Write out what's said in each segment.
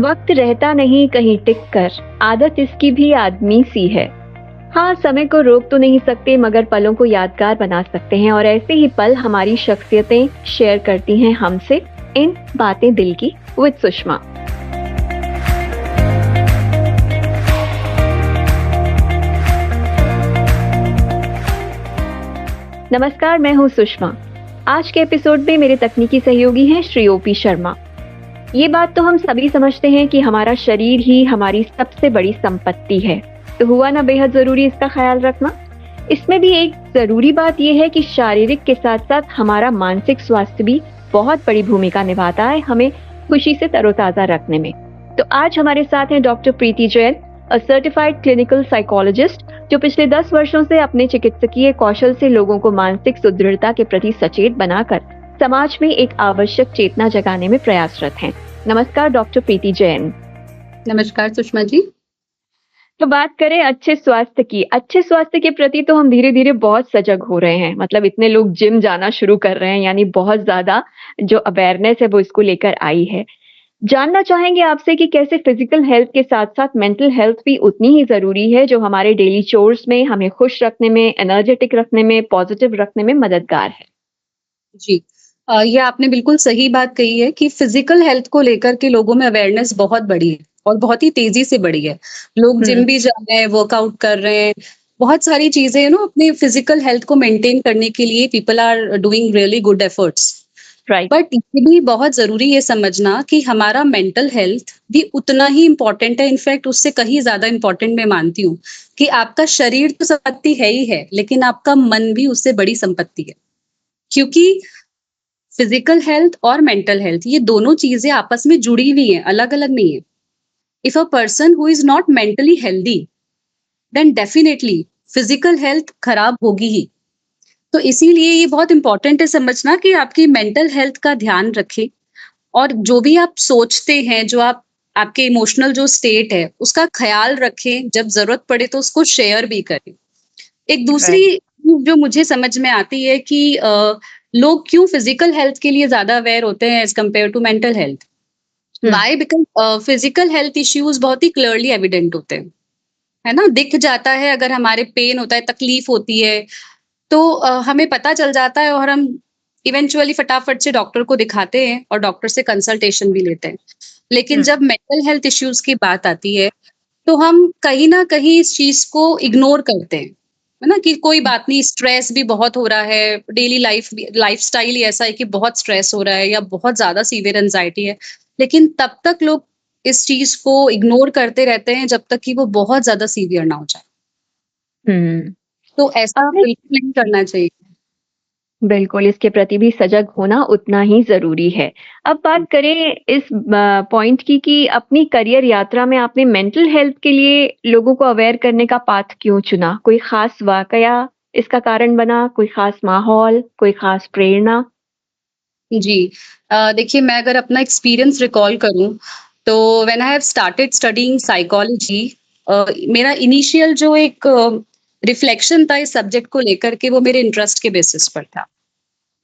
वक्त रहता नहीं कहीं टिक कर, आदत इसकी भी आदमी सी है। हाँ, समय को रोक तो नहीं सकते मगर पलों को यादगार बना सकते हैं और ऐसे ही पल हमारी शख्सियतें शेयर करती हैं हमसे इन बातें दिल की विद सुषमा। नमस्कार, मैं हूँ सुषमा। आज के एपिसोड में मेरे तकनीकी सहयोगी हैं श्री ओपी शर्मा। ये बात तो हम सभी समझते हैं कि हमारा शरीर ही हमारी सबसे बड़ी संपत्ति है, तो हुआ ना बेहद जरूरी इसका ख्याल रखना। इसमें भी एक जरूरी बात यह है कि शारीरिक के साथ साथ हमारा मानसिक स्वास्थ्य भी बहुत बड़ी भूमिका निभाता है हमें खुशी से तरोताजा रखने में। तो आज हमारे साथ हैं doctor Preeti Jain, a certified clinical psychologist, जो पिछले 10 वर्षों से अपने चिकित्सकीय कौशल से लोगों को मानसिक सुदृढ़ता के प्रति सचेत बनाकर समाज में एक आवश्यक चेतना जगाने में प्रयासरत हैं। नमस्कार डॉक्टर प्रीति जैन। नमस्कार सुषमा जी। तो बात करें अच्छे स्वास्थ्य की। अच्छे स्वास्थ्य के प्रति तो हम धीरे धीरे बहुत सजग हो रहे हैं, मतलब इतने लोग जिम जाना शुरू कर रहे हैं, यानी बहुत ज्यादा जो अवेयरनेस है वो इसको लेकर आई है। जानना चाहेंगे आपसे कि कैसे फिजिकल हेल्थ के साथ साथ मेंटल हेल्थ भी उतनी ही जरूरी है, जो हमारे डेली चोर्स में हमें खुश रखने में, एनर्जेटिक रखने में, पॉजिटिव रखने में मददगार है। जी, ये आपने बिल्कुल सही बात कही है कि फिजिकल हेल्थ को लेकर के लोगों में अवेयरनेस बहुत बड़ी है और बहुत ही तेजी से बढ़ी है। लोग जिम भी जा रहे हैं, वर्कआउट कर रहे हैं, बहुत सारी चीजें अपने फिजिकल हेल्थ को मेंटेन करने के लिए people are doing really good efforts. Right. But ये भी बहुत जरूरी है समझना कि हमारा मेंटल हेल्थ भी उतना ही इम्पोर्टेंट है, इनफैक्ट उससे कहीं ज्यादा इम्पोर्टेंट मैं मानती हूँ कि आपका शरीर तो संपत्ति है ही है, लेकिन आपका मन भी उससे बड़ी संपत्ति है। क्योंकि फिजिकल हेल्थ और मेंटल हेल्थ ये दोनों चीजें आपस में जुड़ी हुई हैं, अलग अलग नहीं है। If a person who is not mentally healthy then definitely physical health खराब होगी ही। तो इसीलिए ये बहुत इंपॉर्टेंट है समझना कि आपकी मेंटल हेल्थ का ध्यान रखें और जो भी आप सोचते हैं, जो आपके इमोशनल जो स्टेट है उसका ख्याल रखें, जब जरूरत पड़े तो उसको शेयर भी करें। एक दूसरी चीज़ जो मुझे समझ में आती है कि लोग क्यों फिजिकल हेल्थ के लिए ज्यादा अवेयर होते हैं as compare to mental health. Why? Because physical health issues बहुत ही क्लियरली एविडेंट होते हैं, है ना, दिख जाता है। अगर हमारे पेन होता है, तकलीफ होती है, तो हमें पता चल जाता है और हम इवेंचुअली फटाफट से डॉक्टर को दिखाते हैं और डॉक्टर से कंसल्टेशन भी लेते हैं। लेकिन जब मेंटल हेल्थ इश्यूज की बात आती है तो हम कहीं ना कहीं इस चीज को इग्नोर करते हैं, है ना, कि कोई बात नहीं, स्ट्रेस भी बहुत हो रहा है, डेली लाइफस्टाइल ही ऐसा है कि बहुत स्ट्रेस हो रहा है या बहुत ज्यादा सीवियर एंजाइटी है। लेकिन तब तक लोग इस चीज को इग्नोर करते रहते हैं जब तक कि वो बहुत ज्यादा सीवियर ना हो जाए। हम्म। तो ऐसा आपने बिल्कुल नहीं करना चाहिए। बिल्कुल इसके प्रति भी सजग होना उतना ही जरूरी है। अब बात करें इस पॉइंट की कि अपनी करियर यात्रा में आपने मेंटल हेल्थ के लिए लोगों को अवेयर करने का पाथ क्यों चुना? कोई खास वाकया इसका कारण बना, कोई खास माहौल, कोई खास प्रेरणा? जी, देखिए, मैं अगर अपना एक्सपीरियंस रिकॉल करूं तो when I have started studying psychology, मेरा इनिशियल जो एक रिफ्लेक्शन था इस सब्जेक्ट को लेकर के, वो मेरे इंटरेस्ट के बेसिस पर था।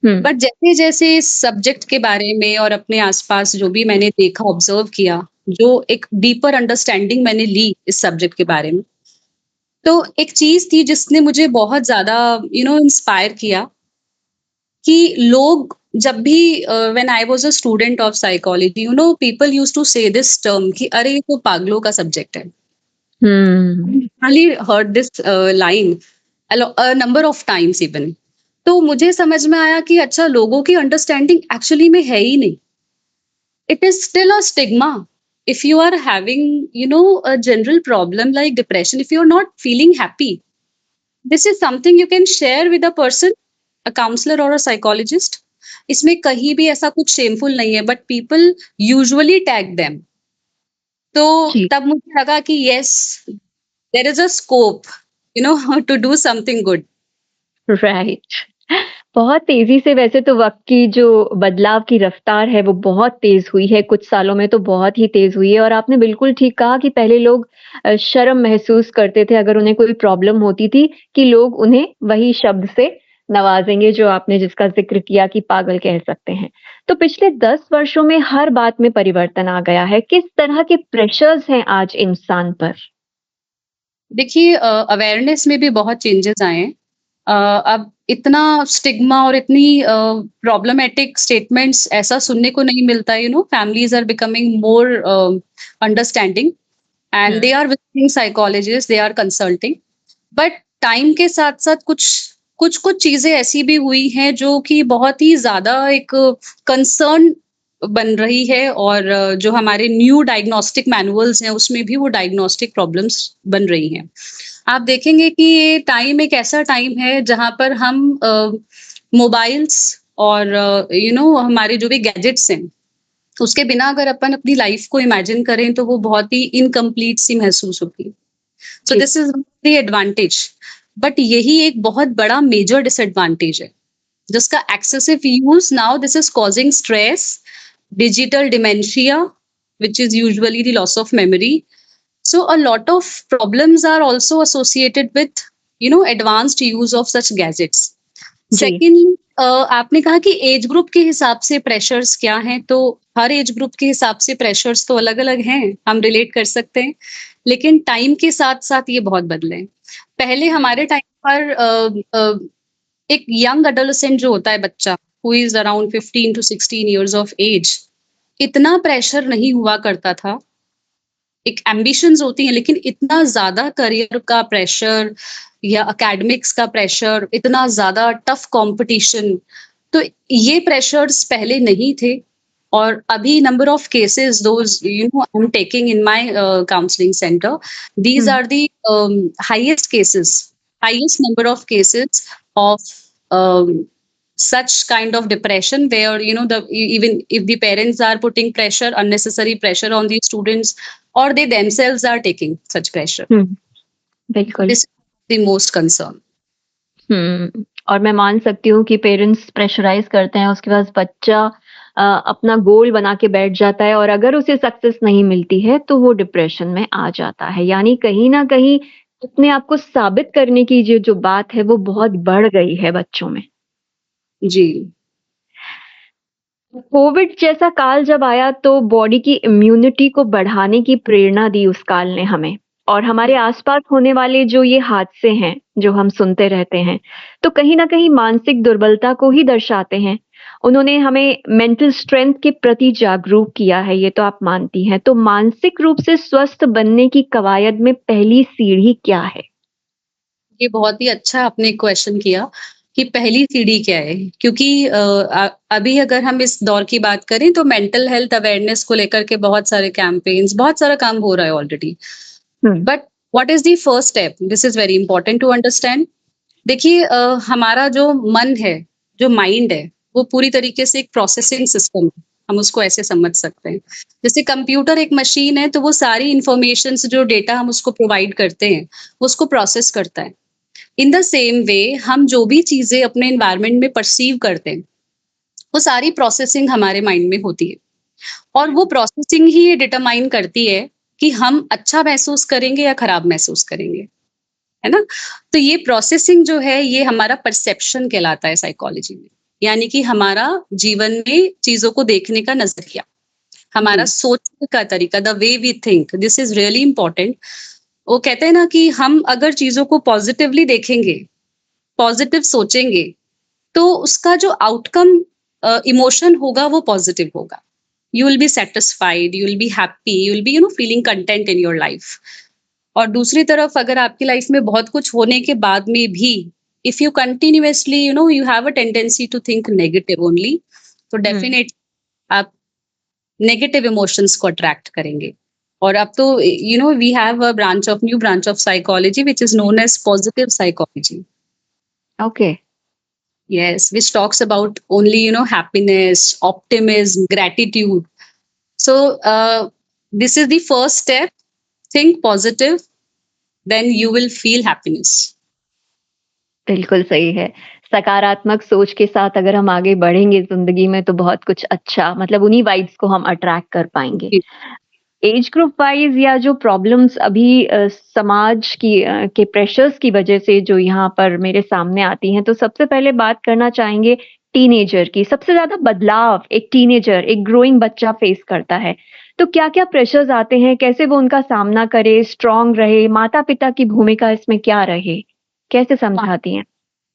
हम्म। बट जैसे जैसे इस सब्जेक्ट के बारे में और अपने आसपास जो भी मैंने देखा, ऑब्जर्व किया, जो एक डीपर अंडरस्टैंडिंग मैंने ली इस सब्जेक्ट के बारे में, तो एक चीज थी जिसने मुझे बहुत ज्यादा इंस्पायर किया कि लोग जब भी when I was a student of psychology, people used to say this term कि अरे ये तो पागलों का सब्जेक्ट है। Hmm. I heard this line a number of times even. तो मुझे समझ में आया कि अच्छा, लोगों की अंडरस्टैंडिंग एक्चुअली में है ही नहीं। It is still a stigma. If you are having a general problem like depression, if you're not feeling happy, this is something you can share with a person, a counselor or a psychologist. इसमें कहीं भी ऐसा कुछ shameful नहीं है, but people usually tag them. तो जी। तब मुझे लगा कि yes, there is a scope to do something good. Right. बहुत तेजी से वैसे तो वक्त की जो बदलाव की रफ्तार है वो बहुत तेज हुई है, कुछ सालों में तो बहुत ही तेज हुई है। और आपने बिल्कुल ठीक कहा कि पहले लोग शर्म महसूस करते थे अगर उन्हें कोई प्रॉब्लम होती थी कि लोग उन्हें वही शब्द से नवाज़ेंगे जो आपने जिसका ज़िक्र किया कि पागल कह सकते हैं। तो पिछले 10 वर्षों में हर बात में परिवर्तन आ गया है। किस तरह के प्रेशर्स हैं आज इंसान पर? देखिए अवेयरनेस में भी बहुत चेंजेस आए हैं। अब इतना स्टिग्मा और इतनी प्रॉब्लमैटिक स्टेटमेंट्स ऐसा सुनने को नहीं मिलता है, families are becoming more understanding and hmm. They are visiting psychologist, they are consulting. But time के साथ-साथ कुछ चीज़ें ऐसी भी हुई हैं जो कि बहुत ही ज़्यादा एक कंसर्न बन रही है और जो हमारे न्यू डायग्नोस्टिक मैनुअल्स हैं उसमें भी वो डायग्नोस्टिक प्रॉब्लम्स बन रही हैं। आप देखेंगे कि ये टाइम एक ऐसा टाइम है जहाँ पर हम मोबाइल्स और हमारे जो भी गैजेट्स हैं उसके बिना अगर अपन अपनी लाइफ को इमेजिन करें तो वो बहुत ही इनकम्प्लीट सी महसूस होगी। सो जी। This is the advantage. But यही एक बहुत बड़ा मेजर डिसएडवांटेज है जिसका excessive use now this is causing stress, digital dementia, which is usually the loss of memory. So a lot of problems are also associated with, advanced use of such gadgets. जी। Second, आपने कहा कि age group के हिसाब से pressures क्या हैं, तो हर एज ग्रुप के हिसाब से प्रेशर्स तो अलग-अलग हैं, हम रिलेट कर सकते हैं, लेकिन टाइम के साथ-साथ ये बहुत बदले हैं। पहले हमारे टाइम पर एक यंग एडोलेसेंट जो होता है बच्चा, who is around 15 to 16 years of age, इतना प्रेशर नहीं हुआ करता था। एक एम्बिशंस होती हैं लेकिन इतना ज़्यादा करियर का प्रेशर या एकेडमिक्स का प्रेशर, इतना ज़्यादा टफ कॉम्पिटिशन, तो ये प्रेशर्स पहले नहीं थे। और अभी number of cases those I am taking in my counselling centre, these hmm. Are the highest cases, highest number of cases of such kind of depression where even if the parents are putting pressure, unnecessary pressure on the students, or they themselves are taking such pressure. हुँ, बिल्कुल। This is the most concern. हुँ, और मैं मान सकती हूँ कि parents pressurise करते हैं, उसके बाद बच्चा अपना गोल बना के बैठ जाता है और अगर उसे सक्सेस नहीं मिलती है, तो वो डिप्रेशन में आ जाता है। यानी कहीं न कहीं अपने आप को साबित करने की जो बात है, वो बहुत बढ़ गई है बच्चों में। जी। कोविड जैसा काल जब आया तो बॉडी की इम्यूनिटी को बढ़ाने की प्रेरणा दी उस काल ने हमें और हमारे आसपास होने वाले जो ये हादसे हैं, जो हम सुनते रहते हैं, तो कहीं न कहीं मानसिक दुर्बलता को ही दर्शाते हैं। उन्होंने हमें मेंटल स्ट्रेंथ के प्रति जागरूक किया है, ये तो आप मानती हैं। तो मानसिक रूप से स्वस्थ बनने की कवायद में पहली सीढ़ी क्या है? ये बहुत ही अच्छा आपने क्वेश्चन किया कि पहली सीढ़ी क्या है, क्योंकि अभी अगर हम इस दौर की बात करें तो मेंटल हेल्थ अवेयरनेस को लेकर के बहुत सारे कैंपेन्स, बहुत सारा काम हो रहा है already. Hmm. But what is the first step, this is very important to understand. देखिए हमारा जो मन है, जो माइंड है, वो पूरी तरीके से एक प्रोसेसिंग सिस्टम है, हम उसको ऐसे समझ सकते हैं। जैसे कंप्यूटर एक मशीन है तो वो सारी इंफॉर्मेशन जो डेटा हम उसको प्रोवाइड करते हैं वो उसको प्रोसेस करता है। इन द सेम वे हम जो भी चीजें अपने एनवायरनमेंट में परसीव करते हैं वो सारी प्रोसेसिंग हमारे माइंड में होती है और वो प्रोसेसिंग ही ये डिटरमाइन करती है कि हम अच्छा महसूस करेंगे या खराब महसूस करेंगे, है ना? तो ये प्रोसेसिंग जो है ये हमारा परसेप्शन कहलाता है साइकोलॉजी में, यानी कि हमारा जीवन में चीजों को देखने का नजरिया, हमारा जी। सोचने का तरीका, the way we think, this is really important. वो कहते हैं ना कि हम अगर चीजों को पॉजिटिवली देखेंगे, पॉजिटिव सोचेंगे, तो उसका जो आउटकम इमोशन होगा वो पॉजिटिव होगा। You will be satisfied, you will be happy, you will be feeling content in your life. और दूसरी तरफ अगर आपकी लाइफ में बहुत कुछ होने के बाद में भी if you continuously you have a tendency to think negative only, तो हुँ। डेफिनेट आप नेगेटिव इमोशंस को अट्रैक्ट करेंगे। और अब तो we have a new branch of psychology which is known as positive psychology. Okay. Yes, which talks about only, happiness, optimism, gratitude. So, this is the first step. Think positive, then you will feel happiness. बिल्कुल सही है। सकारात्मक सोच के साथ अगर हम आगे बढ़ेंगे ज़िंदगी में तो बहुत कुछ अच्छा मतलब उन्हीं वाइब्स को हम अट्रैक्ट कर पाएँगे। जी, एज ग्रुप वाइज या जो प्रॉब्लम्स अभी समाज की के प्रेशर्स की वजह से जो यहाँ पर मेरे सामने आती हैं, तो सबसे पहले बात करना चाहेंगे टीनेजर की। सबसे ज़्यादा बदलाव एक टीनेजर, एक ग्रोइंग बच्चा फेस करता है। तो क्या-क्या प्रेशर्स आते हैं? कैसे वो उनका सामना करे, स्ट्रॉन्ग रहे? माता-पिता की भूमिका इसमें क्या रहे? कैसे समझाती हैं?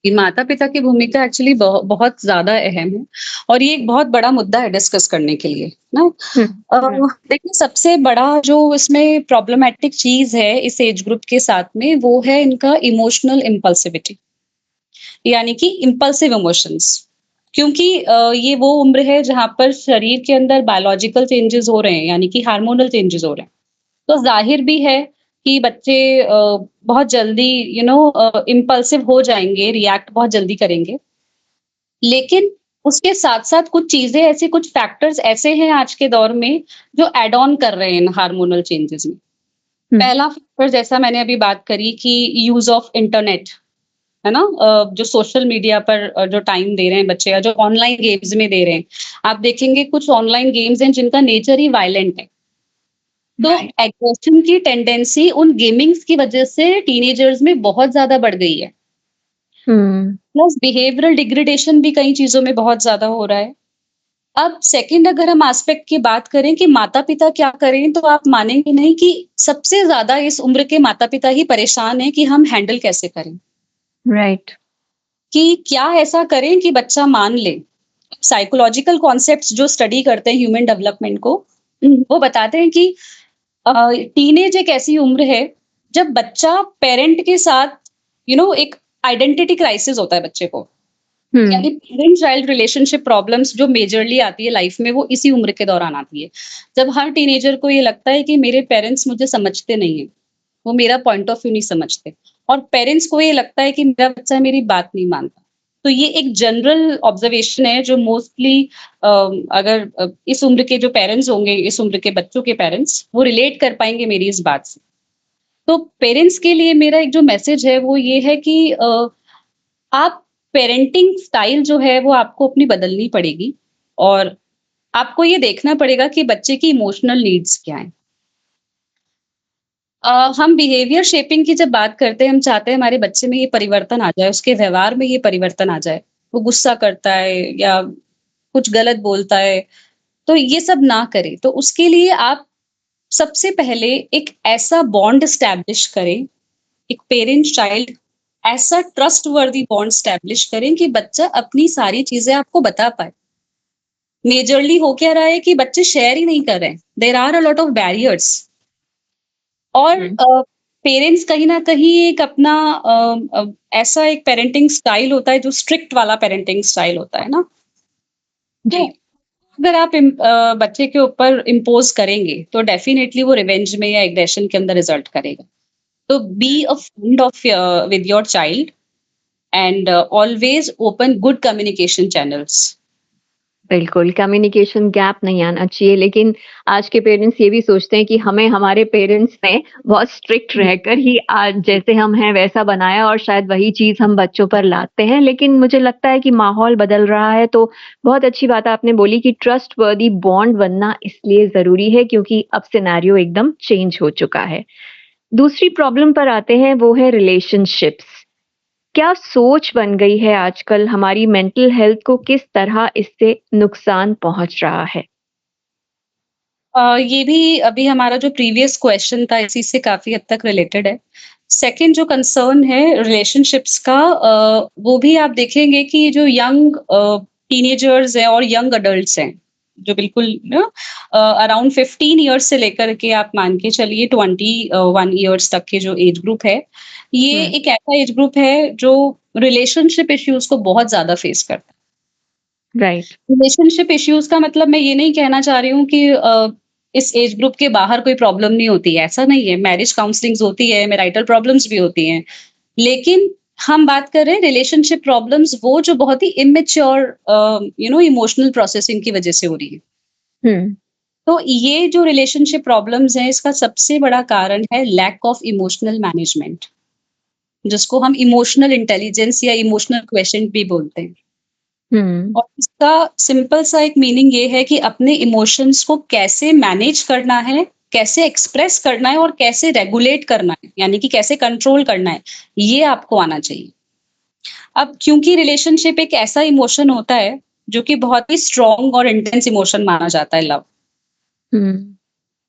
कि माता-पिता की भूमिका एक्चुअली बहुत ज़्यादा अहम है और ये एक बहुत बड़ा मुद्दा है डिस्कस करने के लिए, ना? हुँ, अ, हुँ, देखिए सबसे बड़ा जो इसमें प्रॉब्लमैटिक चीज़ है इस एज ग्रुप के साथ में वो है इनका इमोशनल इम्पल्सिविटी यानी कि इम्पल्सिव इमोशंस क्योंकि ये वो उम्र है जहाँ पर शरीर के अंदर बायोलॉजिकल चेंजेस हो रहे हैं यानी कि हार्मोनल चेंजेस हो रहे हैं। तो ज़ाहिर भी है कि बच्चे बहुत जल्दी इम्पल्सिव हो जाएँगे, रिएक्ट बहुत जल्दी करेंगे। लेकिन उसके साथ-साथ कुछ चीज़ें ऐसी कुछ फैक्टर्स ऐसे हैं आज के दौर में जो ऐड ऑन कर रहे हैं इन हार्मोनल चेंजेस में। हुँ, पहला फैक्टर जैसा मैंने अभी बात करी कि यूज़ ऑफ इंटरनेट, है ना? जो सोशल मीडिया पर जो टाइम दे रहे हैं बच्चे या जो ऑनलाइन गेम्स में दे रहे हैं। आप देखेंगे कुछ ऑनलाइन गेम्स हैं जिनका नेचर ही वायलेंट है। तो राइट। एग्रेशन की टेंडेंसी उन गेमिंग्स की वजह से टीनेजर्स में बहुत ज़्यादा बढ़ गई है। हुँ, प्लस बिहेवियरल डिग्रेडेशन भी कई चीज़ों में बहुत ज़्यादा हो रहा है। अब सेकंड अगर हम एस्पेक्ट की बात करें कि माता-पिता क्या करें, तो आप मानेंगे नहीं कि सबसे ज़्यादा इस उम्र के माता-पिता ही परेशान हैं कि हम हैंडल कैसे करें? राइट। कि क्या ऐसा करें कि बच्चा मान ले? साइकोलॉजिकल कॉन्सेप्ट्स जो स्टडी करते हैं ह्यूमन डेवलपमेंट को, वो बताते हैं कि अ, टीनेज एक ऐसी उम्र है, जब बच्चा पेरेंट के साथ एक आइडेंटिटी क्राइसिस होता है बच्चे को। हुँ, यानी पेरेंट चाइल्ड रिलेशनशिप प्रॉब्लम्स जो मेजरली आती है लाइफ में वो इसी उम्र के दौरान आती है। जब हर टीनेजर को ये लगता है कि मेरे पेरेंट्स मुझे समझते नहीं हैं, वो मेरा पॉइंट ऑफ व्यू नहीं समझते और पेरेंट्स को ये लगता है कि मेरा बच्चा मेरी बात नहीं मानता। तो ये एक जनरल ऑब्जर्वेशन है जो मोस्टली अगर इस उम्र के जो पेरेंट्स होंगे, इस उम्र के बच्चों के पेरेंट्स, वो रिलेट कर पाएँगे मेरी इस बात से। तो पेरेंट्स के लिए मेरा एक जो मैसेज है वो ये है कि आप पेरेंटिंग स्टाइल जो है वो आपको अपनी बदलनी पड़ेगी और आपको ये देखना पड़ेगा कि बच्चे की इमोशनल नीड्स क्या हैं। हम बिहेवियर शेपिंग की जब बात करते हैं, हम चाहते हैं हमारे बच्चे में ये परिवर्तन आ जाए, उसके व्यवहार में ये परिवर्तन आ जाए। वो गुस्सा करता है या कुछ गलत बोलता है, तो ये सब ना करे। तो उसके लिए आप सबसे पहले एक ऐसा बॉन्ड एस्टैब्लिश करें, एक पेरेंट चाइल्ड ऐसा ट्रस्टवर्दी बॉन्ड एस्टैब्लिश करें कि बच्चा अपनी सारी चीज़ें आपको बता पाए। मेजरली हो क्या रहा है कि बच्चे शेयर ही नहीं कर रहे हैं। There are a lot of barriers और हुँ, पेरेंट्स कहीं न कहीं एक अपना ऐसा एक पेरेंटिंग स्टाइल होता है जो स्ट्रिक्ट वाला पेरेंटिंग स्टाइल होता है ना, तो जी। अगर आप बच्चे के ऊपर इम्पोज़ करेंगे, तो डेफिनिटली वो रिवेंज में या एग्रेशन के अंदर रिज़ल्ट करेगा। तो be a friend of with your child and always open good communication channels. बिल्कुल, कम्युनिकेशन गैप नहीं आना चाहिए, लेकिन आज के पेरेंट्स ये भी सोचते हैं कि हमें हमारे पेरेंट्स ने बहुत स्ट्रिक्ट हुँ, रहकर ही आज जैसे हम हैं वैसा बनाया और शायद वही चीज़ हम बच्चों पर लाते हैं। लेकिन मुझे लगता है कि माहौल बदल रहा है, तो बहुत अच्छी बात आपने बोली कि ट्रस्टवर्दी बॉन्ड बनना इसलिए ज़रूरी है क्योंकि अब सिनेरियो एकदम चेंज हो चुका है। दूसरी प्रॉब्लम पर आते हैं, वो है रिलेशनशिप्स। क्या सोच बन गई है आजकल हमारी मेंटल हेल्थ को किस तरह इससे नुकसान पहुंच रहा है? ये भी अभी हमारा जो प्रीवियस क्वेश्चन था इसी से काफ़ी हद तक रिलेटेड है। सेकंड जो कंसर्न है रिलेशनशिप्स का वो भी आप देखेंगे कि जो यंग टीनेजर्स हैं और यंग एडल्ट्स हैं, जो बिल्कुल ना अराउंड 15 इयर्स से लेकर के आप मान के चलिए 21 इयर्स तक के जो एज ग्रुप है, ये हुँ, एक ऐसा एज ग्रुप है जो रिलेशनशिप इश्यूज़ को बहुत ज़्यादा फेस करता है। राइट। रिलेशनशिप इश्यूज़ का मतलब मैं ये नहीं कहना चाह रही हूँ कि इस एज ग्रुप के बाहर कोई प्रॉब्लम नहीं होती है, ऐसा नहीं है। मैरिज काउंसलिंग्स होती है, मैरिटल प्रॉब्लम्स भी होती हैं। लेकिन हम बात कर रहे हैं रिलेशनशिप प्रॉब्लम्स वो जो बहुत ही इमैच्योर इमोशनल प्रोसेसिंग की वजह से हो रही है। हुँ, तो ये जो रिलेशनशिप प्रॉब्लम्स हैं, इसका सबसे बड़ा कारण है लैक ऑफ इमोशनल मैनेजमेंट, जिसको हम इमोशनल इंटेलिजेंस या इमोशनल क्वेश्चन भी बोलते हैं। हुँ, और इसका सिंपल सा एक मीनिंग ये है कि अपने इमोशंस को कैसे मैनेज करना है कैसे एक्सप्रेस करना है और कैसे रेगुलेट करना है, यानी कि कैसे कंट्रोल करना है, ये आपको आना चाहिए। अब क्योंकि रिलेशनशिप एक ऐसा इमोशन होता है, जो कि बहुत ही स्ट्रॉन्ग और इंटेंस इमोशन माना जाता है लव। हुँ,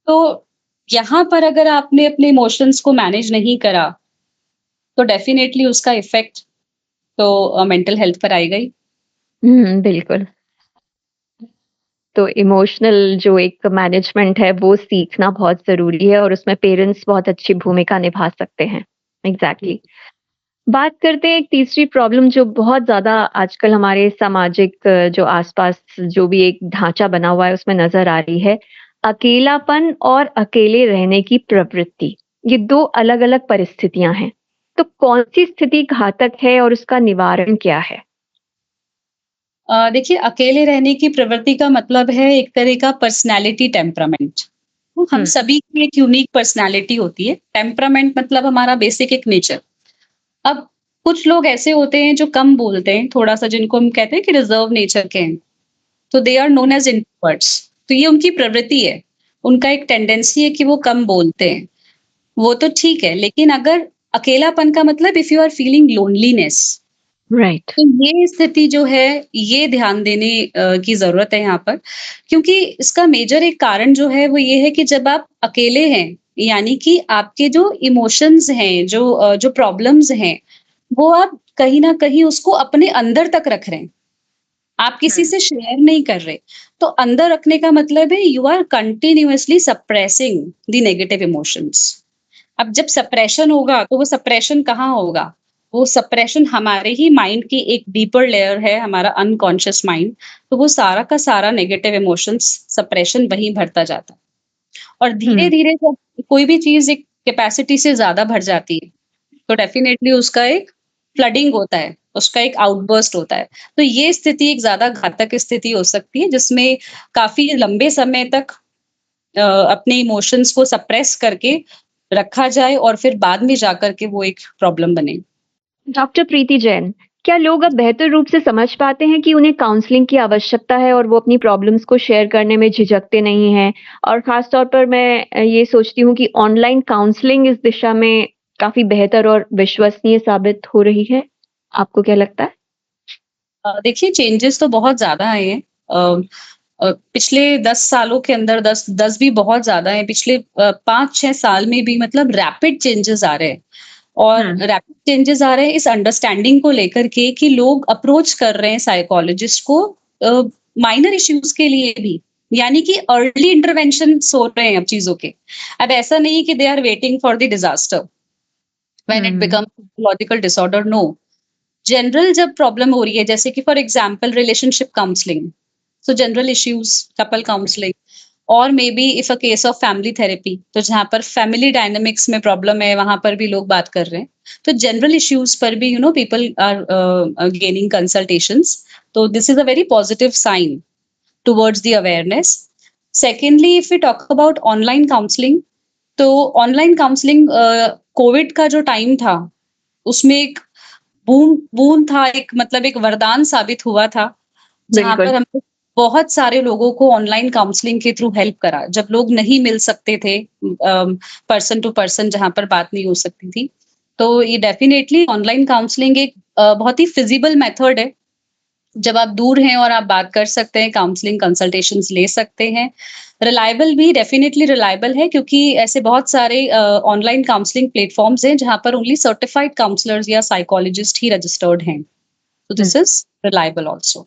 तो यहाँ पर अगर आपने अपने इमोशंस को मैनेज नहीं करा, तो डेफ़िनेटली उसका इफ़ेक्ट तो मेंटल हेल्थ पर आएगा ही। हुँ, बिल्कुल। तो इमोशनल जो एक मैनेजमेंट है वो सीखना बहुत ज़रूरी है और उसमें पेरेंट्स बहुत अच्छी भूमिका निभा सकते हैं। एग्ज़ैक्टली। बात करते हैं एक तीसरी प्रॉब्लम जो बहुत ज़्यादा आजकल हमारे सामाजिक जो आस-पास जो भी एक ढाँचा बना हुआ है उसमें नज़र आ रही है, अकेलापन और अकेले रहने की प्रवृत्ति। ये 2 अलग-अलग परिस्थितियाँ हैं। तो कौन-सी स्थिति घातक है और उसका निवारण क्या है? देखिए अकेले रहने की प्रवृत्ति का मतलब है एक तरह का पर्सनैलिटी टेम्परामेंट। तो हम हुँ, सभी की एक यूनिक पर्सनैलिटी होती है। टेम्परामेंट मतलब हमारा बेसिक एक नेचर। अब कुछ लोग ऐसे होते हैं जो कम बोलते हैं, थोड़ा-सा जिनको हम कहते हैं कि रिज़र्व नेचर के हैं। तो they are known as introverts. तो ये उनकी प्रवृत्ति है। उनका एक टेंडेंसी है कि वो कम बोलते हैं। वो तो ठीक है, लेकिन अगर अकेलापन का मतलब if you are feeling loneliness, right. तो ये स्थिति जो है, ये ध्यान देने की ज़रूरत है यहाँ पर। क्योंकि इसका मेजर एक कारण जो है, वो ये है कि जब आप अकेले हैं, यानी कि आपके जो इमोशंस हैं, जो प्रॉब्लम्स हैं, वो आप कहीं न कहीं उसको अपने अंदर तक रख रहे हैं। आप किसी हुँ, से शेयर नहीं कर रहे। तो अंदर रखने का मतलब है you are continuously suppressing the negative emotions. अब जब सप्रेशन होगा, तो वो सप्रेशन कहाँ होगा? वो सप्रेशन हमारे ही माइंड की एक डीपर लेयर है, हमारा अनकॉन्शियस माइंड। तो वो सारा का सारा नेगेटिव इमोशंस सप्रेशन वहीं भरता जाता है। और हुँ, धीरे-धीरे जब कोई भी चीज़ एक कैपेसिटी से ज़्यादा भर जाती है, तो डेफ़िनेटली उसका एक फ्लडिंग होता है, उसका एक आउटबर्स्ट होता है। तो ये स्थिति एक ज़्यादा घातक स्थिति हो सकती है, जिसमें काफ़ी लंबे समय तक अपने इमोशंस को सप्रेस करके रखा जाए और फिर बाद में जाकर के वो एक प्रॉब्लम बने। डॉक्टर प्रीति जैन, क्या लोग अब बेहतर रूप से समझ पाते हैं कि उन्हें काउंसलिंग की आवश्यकता है और वो अपनी प्रॉब्लम्स को शेयर करने में झिझकते नहीं हैं? और ख़ास तौर पर मैं ये सोचती हूँ कि ऑनलाइन काउंसलिंग इस दिशा में काफ़ी बेहतर और विश्वसनीय साबित हो रही है। आपको क्या लगता है? देखिए चेंजेस तो बहुत ज़्यादा आए हैं। पिछले 10 सालों के अंदर 10 भी बहुत ज़्यादा हैं। पिछले 5-6 साल में भी मतलब रैपिड चेंजेस आ रहे हैं। और हुँ, रैपिड चेंजेस आ रहे हैं इस अंडरस्टैंडिंग को लेकर के कि लोग अप्रोच कर रहे हैं साइकोलॉजिस्ट को माइनर इश्यूज के लिए भी, यानी कि अर्ली इंटरवेंशंस हो रहे हैं अब चीज़ों के। अब ऐसा नहीं कि they are waiting for the disaster when it um, becomes psychological disorder, no. General जब प्रॉब्लम हो रही है, जैसे कि for example relationship counselling, so general issues, couple counselling, और maybe if a case of family therapy, तो जहाँ पर फैमिली डायनामिक्स में प्रॉब्लम है, वहां पर भी लोग बात कर रहे हैं। तो जनरल इश्यूज पर भी पीपल आर गेनिंग कंसल्टेशंस। तो this is a very positive sign towards the awareness. Secondly, if we talk about online counselling, तो ऑनलाइन काउंसलिंग कोविड का जो टाइम था, उसमें एक बूम बूम था, एक मतलब एक वरदान साबित हुआ था, जहाँ बिल्कुल। पर हमने बहुत सारे लोगों को ऑनलाइन काउंसलिंग के थ्रू हेल्प करा, जब लोग नहीं मिल सकते थे पर्सन टू पर्सन, जहाँ पर बात नहीं हो सकती थी। तो ये डेफ़िनेटली ऑनलाइन काउंसलिंग एक बहुत ही फिज़िबल मेथड है, जब आप दूर हैं और आप बात कर सकते हैं, काउंसलिंग कंसल्टेशंस ले सकते हैं। रिलायबल भी डेफ़िनेटली रिलायबल है, क्योंकि ऐसे बहुत सारे ऑनलाइन काउंसलिंग प्लेटफ़ॉर्म्स हैं, जहाँ पर ओनली सर्टिफाइड काउंसलर्स या साइकोलॉजिस्ट ही रजिस्टर्ड हैं। So hmm, this is reliable also.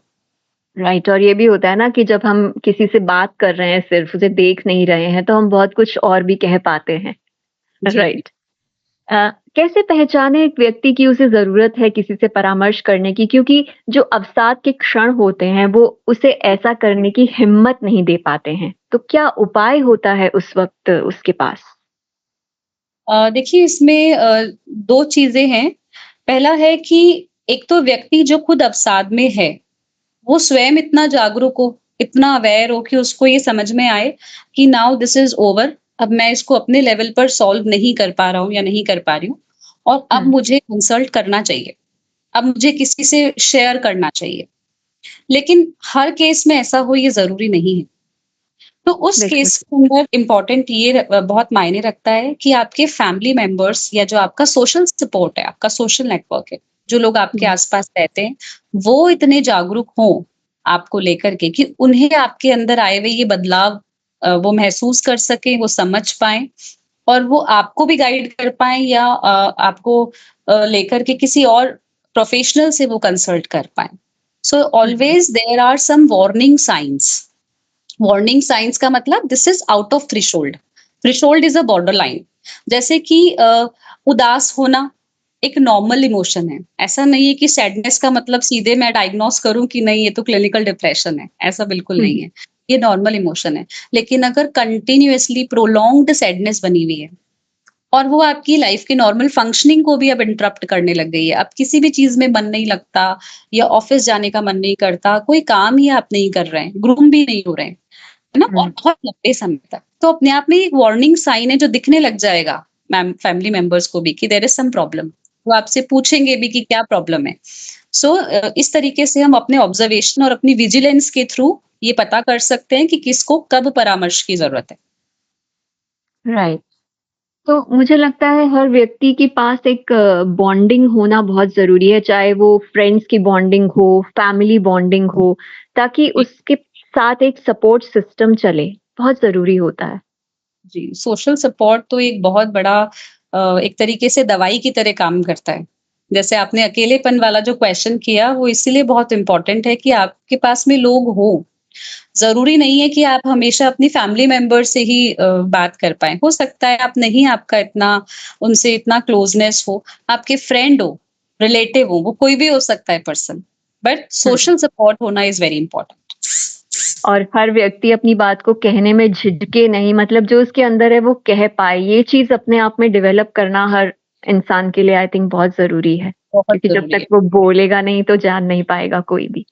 Right और ये भी होता है ना कि जब हम किसी से बात कर रहे हैं सिर्फ़, उसे देख नहीं रहे हैं, तो हम बहुत कुछ और भी कह पाते हैं। जी। राइट। कैसे पहचाने एक व्यक्ति की उसे ज़रूरत है किसी से परामर्श करने की? क्योंकि जो अवसाद के क्षण होते हैं, वो उसे ऐसा करने की हिम्मत नहीं दे पाते हैं। तो क्या उपाय होता है उस वक़्त उसके पास? देखिए इसमें 2 चीज़ें हैं। पहला है कि एक तो व्यक्ति जो खुद अवसाद में है, वो स्वयं इतना जागरूक हो, इतना अवेयर हो कि उसको ये समझ में आए कि नाउ दिस इज़ ओवर, अब मैं इसको अपने लेवल पर सॉल्व नहीं कर पा रहा हूँ या नहीं कर पा रही हूँ, और अब हुँ, मुझे कंसल्ट करना चाहिए। अब मुझे किसी से शेयर करना चाहिए। लेकिन हर केस में ऐसा हो ये ज़रूरी नहीं है। तो उस बिल्कुल। केस के अंदर इम्पोर्टेंट बहुत मायने रखता है कि आपके फैमिली मेंबर्स या जो आपका सोशल सपोर्ट है, आपका सोशल नेटवर्क है, जो लोग आपके हुँ, आस-पास रहते हैं, वो इतने जागरूक हों आपको लेकर के कि उन्हें आपके अंदर आए हुए ये बदलाव वो महसूस कर सकें, वो समझ पाएँ और वो आपको भी गाइड कर पाएँ या आपको लेकर के किसी और प्रोफेशनल से वो कंसल्ट कर पाएँ। So um, always there are some warning signs. Warning signs का मतलब this is out of threshold. Threshold is a border line. जैसे कि उदास होना एक नॉर्मल इमोशन है। ऐसा नहीं है कि सैडनेस का मतलब सीधे मैं डायग्नोस करूं कि नहीं ये तो क्लिनिकल डिप्रेशन है, ऐसा बिल्कुल हुँ, नहीं है। ये नॉर्मल इमोशन है। लेकिन अगर कंटिन्यूअसली प्रोलॉन्ग्ड सैडनेस बनी हुई है और वो आपकी लाइफ की नॉर्मल फंक्शनिंग को भी अब इंटरप्ट करने लग गई है, अब किसी भी चीज में मन नहीं लगता या ऑफिस जाने का मन नहीं करता, कोई काम ही आप नहीं कर रहे हैं, ग्रूम भी नहीं हो रहे हैं, है ना? और हुँ, बहुत लंबे समय तक। तो अपने आप में एक वार्निंग साइन है जो दिखने लग जाएगा मैम फैमिली मेंबर्स को भी कि देयर इज सम प्रॉब्लम। वो आपसे पूछेंगे भी कि क्या प्रॉब्लम है। सो इस तरीके से हम अपने ऑब्जर्वेशन और अपनी विजिलेंस के थ्रू ये पता कर सकते हैं कि किसको कब परामर्श की ज़रूरत है। राइट। तो मुझे लगता है हर व्यक्ति के पास एक बॉन्डिंग होना बहुत ज़रूरी है, चाहे वो फ्रेंड्स की बॉन्डिंग हो, फैमिली बॉन्डिंग हो, ताकि जी, उसके साथ एक सपोर्ट सिस्टम चले, बहुत ज़रूरी होता है। जी। सोशल सपोर्ट तो एक बहुत बड़ा एक तरीके से दवाई की तरह काम करता है। जैसे आपने अकेलेपन वाला जो क्वेश्चन किया वो इसीलिए बहुत इम्पोर्टेंट है कि आपके पास में लोग हों। ज़रूरी नहीं है कि आप हमेशा अपनी फैमिली मेंबर से ही बात कर पाएँ। हो सकता है आप नहीं आपका इतना उनसे इतना क्लोज़नेस हो, आपके फ्रेंड हो, रिलेटिव हो, वो कोई भी हो सकता है person. But hmm. Social support होना इज़ वेरी इम्पोर्टेंट। और हर व्यक्ति अपनी बात को कहने में झिझके नहीं, मतलब जो उसके अंदर है वो कह पाए, ये चीज़ अपने आप में डेवलप करना हर इंसान के लिए आई थिंक बहुत ज़रूरी है। बहुत क्योंकि जब ज़रूरी तक है। वो बोलेगा नहीं तो जान नहीं पाएगा कोई भी।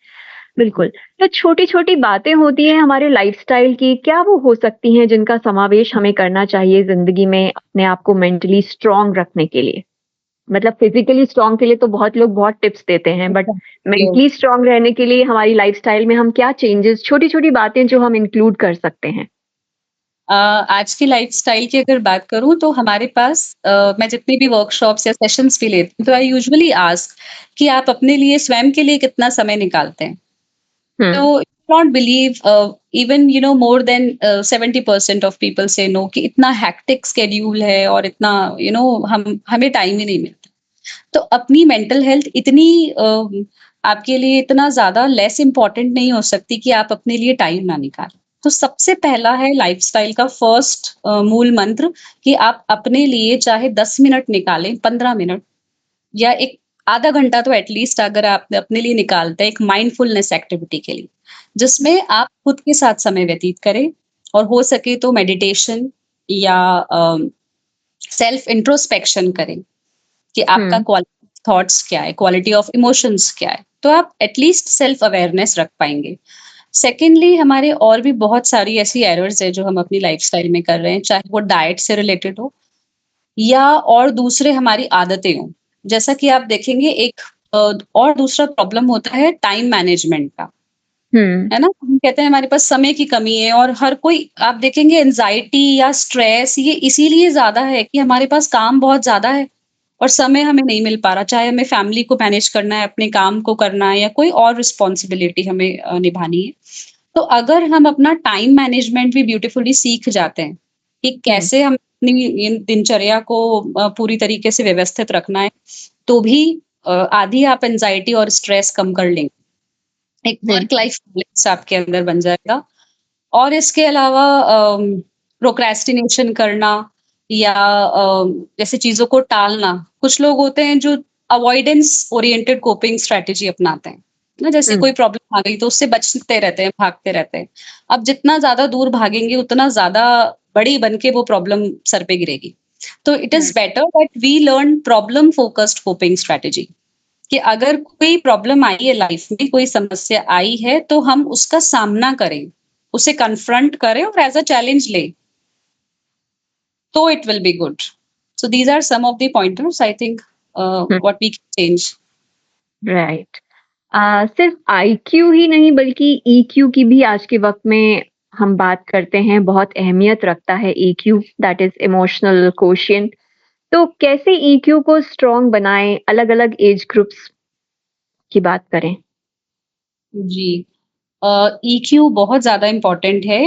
बिल्कुल। तो छोटी-छोटी बातें होती हैं हमारे लाइफ़स्टाइल की, क्या वो हो सकती हैं जिनका समावेश हमें करना चाहिए ज़िंदगी में अपने आप को मेंटली स्ट्रॉन्ग रखने के लिए? मतलब फिज़िकली स्ट्रॉन्ग के लिए तो बहुत लोग बहुत टिप्स देते हैं, बट मेंटली स्ट्रॉन्ग रहने के लिए हमारी लाइफ़स्टाइल में हम क्या चेंजेस छोटी-छोटी बातें जो हम इंक्लूड कर सकते हैं? आज की लाइफ़स्टाइल की अगर बात करूँ तो हमारे पास मैं जितनी भी वर्कशॉप्स या सेशंस भी लेती हूँ, तो आई यूजुअली आस्क कि आप अपने लिए स्वयं के लिए कितना समय निकालते हैं? हुँ, तो not believe even more than 70% of people से नो कि इतना हेक्टिक शेड्यूल है और इतना हम हमें टाइम ही नहीं मिलता। तो अपनी मेंटल हेल्थ इतनी आपके लिए इतना ज़्यादा लेस इम्पोर्टेंट नहीं हो सकती कि आप अपने लिए टाइम ना निकालें। तो सबसे पहला है लाइफ़स्टाइल का फर्स्ट मूल मंत्र कि आप अपने लिए चाहे 10 मिनट निकालें, 15 मिनट या एक आधा घंटा तो एटलीस्ट अगर आप अपने लिए निकालते हैं एक माइंडफुलनेस एक्टिविटी के लिए, जिसमें आप खुद के साथ समय व्यतीत करें और हो सके तो मेडिटेशन या सेल्फ इंट्रोस्पेक्शन करें कि आपका हुँ, क्वालिटी थॉट्स क्या है, क्वालिटी ऑफ इमोशंस क्या है, तो आप एटलीस्ट सेल्फ अवेयरनेस रख पाएंगे। सेकेंडली हमारे और भी बहुत सारी ऐसी एरर्स है जो हम अपनी लाइफस्टाइल में कर रहे हैं, चाहे वो डाइट से रिलेटेड हो या और दूसरे हमारी आदतें हों। जैसा कि आप देखेंगे एक और दूसरा प्रॉब्लम होता है टाइम मैनेजमेंट का, हुँ, है ना? हम कहते हैं हमारे पास समय की कमी है और हर कोई आप देखेंगे एंग्ज़ायटी या स्ट्रेस ये इसीलिए ज़्यादा है कि हमारे पास काम बहुत ज़्यादा है और समय हमें नहीं मिल पा रहा। चाहे हमें फैमिली को मैनेज करना है, अपने काम को करना है या कोई और रिस्पॉन्सिबिलिटी हमें निभानी है। तो अगर हम अपना टाइम मैनेजमेंट भी ब्यूटीफुली सीख जाते हैं कि हुँ, कैसे हम अपनी इन दिनचर्या को पूरी तरीके से व्यवस्थित रखना है, तो भी आधी आप एंग्ज़ायटी और स्ट्रेस कम कर लेंगे। एक वर्क बिल्कुल। लाइफ बैलेंस आपके अंदर बन जाएगा और इसके अलावा प्रोक्रेस्टिनेशन करना या जैसे चीज़ों को टालना। कुछ लोग होते हैं जो अवॉइडेंस ओरिएंटेड कोपिंग स्ट्रैटेजी अपनाते हैं। ना जैसे हुँ, कोई प्रॉब्लम आ गई तो उससे बचते रहते हैं, भागते रहते हैं। अब जितना ज़्यादा दूर भागेंगे उतना ज़्यादा बड़ी बन के वो प्रॉब्लम सर पे गिरेगी। तो it is right, better that we learn problem focused coping strategy. कि अगर कोई प्रॉब्लम आई है लाइफ में, कोई समस्या आई है, तो हम उसका सामना करें, उसे कन्फ्रंट करें और एज़ अ चैलेंज लें, तो it will be good. So these are some of the pointers I think hmm, what we can change. Right. सिर्फ आईक्यू ही नहीं बल्कि ईक्यू की भी आज के वक़्त में हम बात करते हैं बहुत अहमियत रखता है EQ, that is emotional quotient. तो कैसे ईक्यू को स्ट्रॉन्ग बनाएँ, अलग-अलग एज ग्रुप्स की बात करें? जी। ईक्यू बहुत ज़्यादा इम्पोर्टेंट है।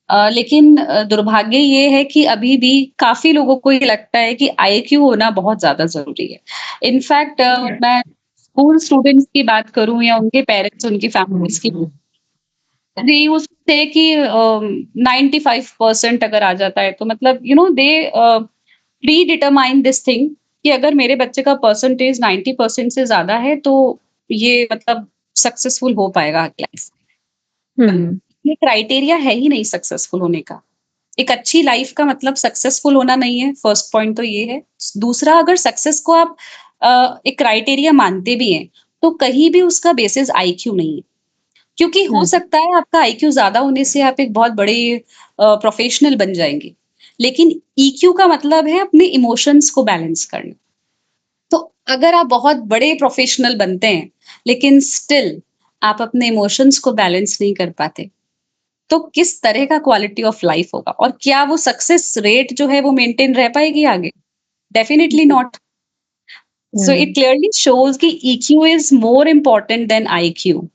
लेकिन दुर्भाग्य ये है कि अभी भी काफ़ी लोगों को ये लगता है कि आईक्यू होना बहुत ज़्यादा ज़रूरी है। इनफैक्ट मैं स्कूल स्टूडेंट्स की बात करूँ या उनके पेरेंट्स, उनकी फैमिलीज़ की, दे यूज्ड टू से कि 95% अगर आ जाता है तो मतलब दे प्री डिटरमाइन दिस थिंग कि अगर मेरे बच्चे का परसेंटेज 90% से ज़्यादा है तो ये मतलब सक्सेसफुल हो पाएगा लाइफ। हुँ, ये क्राइटेरिया है ही नहीं सक्सेसफुल होने का। एक अच्छी लाइफ का मतलब सक्सेसफुल होना नहीं है, फर्स्ट पॉइंट तो ये है। दूसरा, अगर सक्सेस को आप एक क्राइटेरिया मानते भी हैं, तो कहीं भी उसका बेसिस आईक्यू नहीं है। क्योंकि हो हुँ, सकता है आपका आईक्यू ज़्यादा होने से आप एक बहुत बड़े प्रोफेशनल बन जाएँगे। लेकिन ईक्यू का मतलब है अपने इमोशंस को बैलेंस करना। तो अगर आप बहुत बड़े प्रोफेशनल बनते हैं, लेकिन स्टिल आप अपने इमोशंस को बैलेंस नहीं कर पाते, तो किस तरह का क्वालिटी ऑफ लाइफ होगा और क्या वो सक्सेस रेट जो है वो मेंटेन रह पाएगी आगे? डेफिनिटली जी, not. So it um. Clearly shows कि EQ is more important than IQ.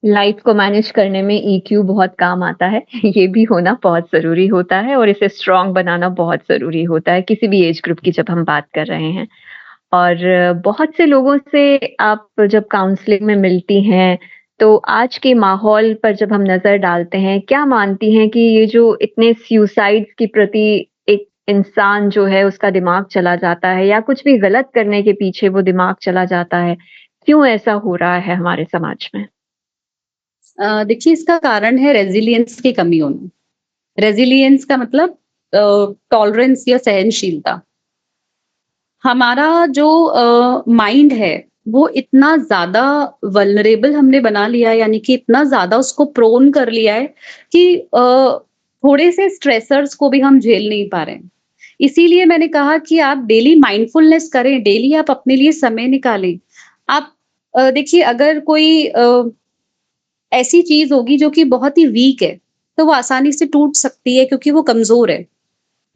Life को मैनेज करने में ईक्यू बहुत काम आता है। ये भी होना बहुत ज़रूरी होता है और इसे स्ट्रॉन्ग बनाना बहुत ज़रूरी होता है, किसी भी एज ग्रुप की जब हम बात कर रहे हैं। और बहुत से लोगों से आप जब काउंसलिंग में मिलती हैं, तो आज के माहौल पर जब हम नज़र डालते हैं, क्या मानती हैं कि ये जो इतने सुसाइड्स के प्रति एक इंसान जो है उसका दिमाग चला जाता है या कुछ भी गलत करने के पीछे वो दिमाग चला जाता है, क्यों ऐसा हो रहा है हमारे समाज में? देखिए, इसका कारण है रेज़िलियंस की कमी होना। रेज़िलियंस का मतलब टॉलरेंस या सहनशीलता। हमारा जो माइंड है, वो इतना ज़्यादा वल्नरेबल हमने बना लिया है, यानी कि इतना ज़्यादा उसको प्रोन कर लिया है कि थोड़े से स्ट्रेसर्स को भी हम झेल नहीं पा रहे हैं। इसीलिए मैंने कहा कि आप डेली माइंडफुलनेस करें, डेली आप अपने लिए समय निकालें। आप देखिए, अगर कोई ऐसी चीज़ होगी जो कि बहुत ही वीक है, तो वो आसानी से टूट सकती है क्योंकि वो कमज़ोर है।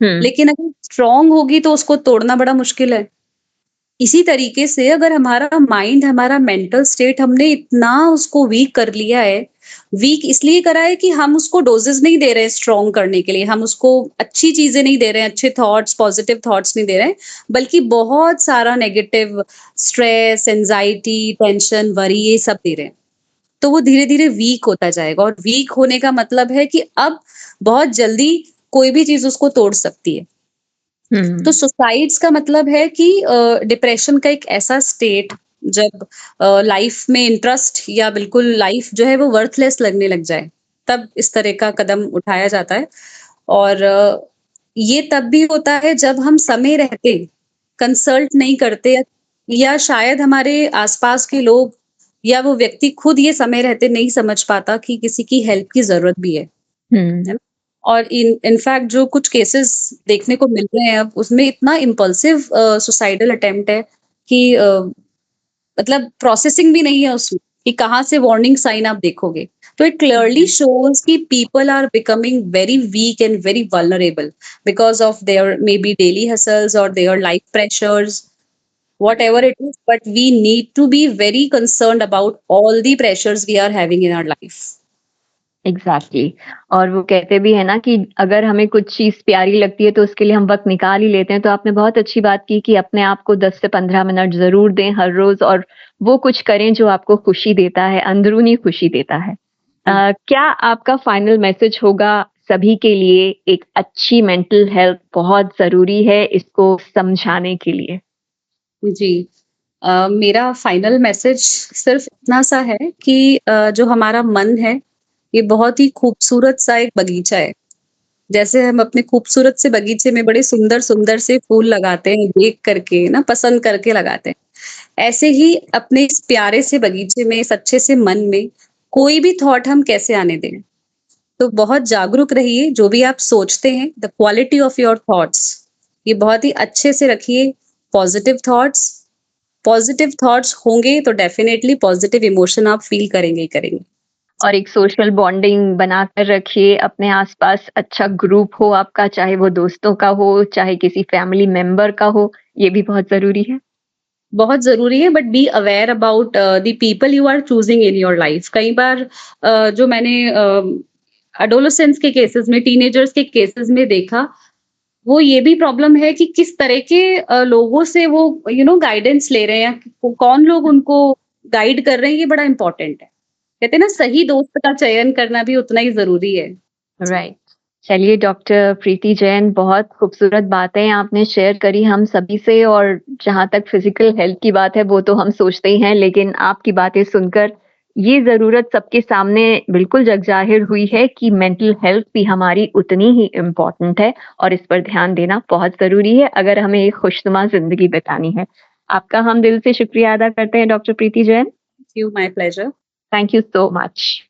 हुँ, लेकिन अगर स्ट्रॉन्ग होगी तो उसको तोड़ना बड़ा मुश्किल है। इसी तरीके से अगर हमारा माइंड, हमारा मेंटल स्टेट हमने इतना उसको वीक कर लिया है, वीक इसलिए करा है कि हम उसको डोज़ेज़ नहीं दे रहे हैं स्ट्रॉन्ग करने के लिए, हम उसको अच्छी चीज़ें नहीं दे रहे हैं, अच्छे थॉट्स, पॉज़िटिव थॉट्स नहीं दे रहे हैं, बल्कि बहुत सारा negative stress, anxiety, tension, worry ये सब दे रहे हैं। तो वो धीरे-धीरे वीक होता जाएगा और वीक होने का मतलब है कि अब बहुत जल्दी कोई भी चीज़ उसको तोड़ सकती है। तो हुँ, सुसाइड्स का मतलब है कि डिप्रेशन का एक ऐसा स्टेट जब लाइफ में इंटरेस्ट या बिल्कुल लाइफ जो है वो वर्थलेस लगने लग जाए, तब इस तरह का कदम उठाया जाता है। और ये तब भी होता है जब हम समय रहते कंसल्ट नहीं करते या शायद हमारे आसपास के लोग या वो व्यक्ति खुद ये समय रहते नहीं समझ पाता कि किसी की हेल्प की ज़रूरत भी है। हुँ, है ना? और इनफैक्ट जो कुछ केसेस देखने को मिल रहे हैं अब उसमें इतना इम्पल्सिव सुसाइडल अटेम्प्ट है कि मतलब प्रोसेसिंग भी नहीं है उसमें कि कहाँ से वार्निंग साइन आप देखोगे। तो इट क्लियरली हुँ। शोज़ कि people are becoming very weak and very vulnerable because of their maybe daily hassles और their life pressures, whatever it is, but we need to be very concerned about all the pressures we are having in our life. Exactly. और वो कहते भी हैं ना कि अगर हमें कुछ चीज़ प्यारी लगती है तो उसके लिए हम वक़्त निकाल ही लेते हैं। तो आपने बहुत अच्छी बात की कि अपने आप को 10 से 15 मिनट ज़रूर दें हर रोज़ और वो कुछ करें जो आपको खुशी देता है, अंदरूनी खुशी देता है। क्या आपका फाइनल मैसेज होगा सभी के लिए एक अच्छी मेंटल हेल्थ बहुत ज़रूरी है इसको समझाने के लिए? जी। मेरा फाइनल मैसेज सिर्फ इतना सा है कि जो हमारा मन है, ये बहुत ही खूबसूरत सा एक बगीचा है। जैसे हम अपने खूबसूरत से बगीचे में बड़े सुंदर-सुंदर से फूल लगाते हैं, देख करके ना पसंद करके लगाते हैं। ऐसे ही अपने इस प्यारे से बगीचे में, इस अच्छे से मन में कोई भी थॉट हम कैसे आने दें? तो बहुत जागरूक रहिए, जो भी आप सोचते हैं, the quality of your thoughts, ये बहुत ही अच्छे से रखिए। पॉजिटिव थॉट्स होंगे तो डेफिनेटली पॉजिटिव इमोशन आप फील करेंगे ही करेंगे। और एक सोशल बॉन्डिंग बनाकर रखिए, अपने आसपास अच्छा ग्रुप हो आपका, चाहे वो दोस्तों का हो, चाहे किसी फैमिली मेंबर का हो, ये भी बहुत ज़रूरी है। बहुत ज़रूरी है, but be aware about the people you are choosing in your life. कई बार जो मैंने एडोलेसेंस के केसेस में, टीनेजर्स के केसेस में देखा, वो ये भी प्रॉब्लम है कि किस तरह के लोगों से वो गाइडेंस ले रहे हैं, कौन लोग उनको गाइड कर रहे हैं, ये बड़ा इम्पोर्टेंट है। कहते हैं ना, सही दोस्त का चयन करना भी उतना ही ज़रूरी है। राइट। चलिए डॉक्टर प्रीति जैन, बहुत खूबसूरत बातें आपने शेयर करी हम सभी से, और जहाँ तक फिजिकल हेल्थ की बात है वो तो हम सोचते ही हैं, लेकिन आपकी बातें सुनकर ये ज़रूरत सबके सामने बिल्कुल जग ज़ाहिर हुई है कि मेंटल हेल्थ भी हमारी उतनी ही इम्पोर्टेंट है और इस पर ध्यान देना बहुत ज़रूरी है अगर हमें एक खुशनुमा ज़िंदगी बितानी है। आपका हम दिल से शुक्रिया अदा करते हैं doctor Preeti Jain. You, my pleasure. Thank you so much.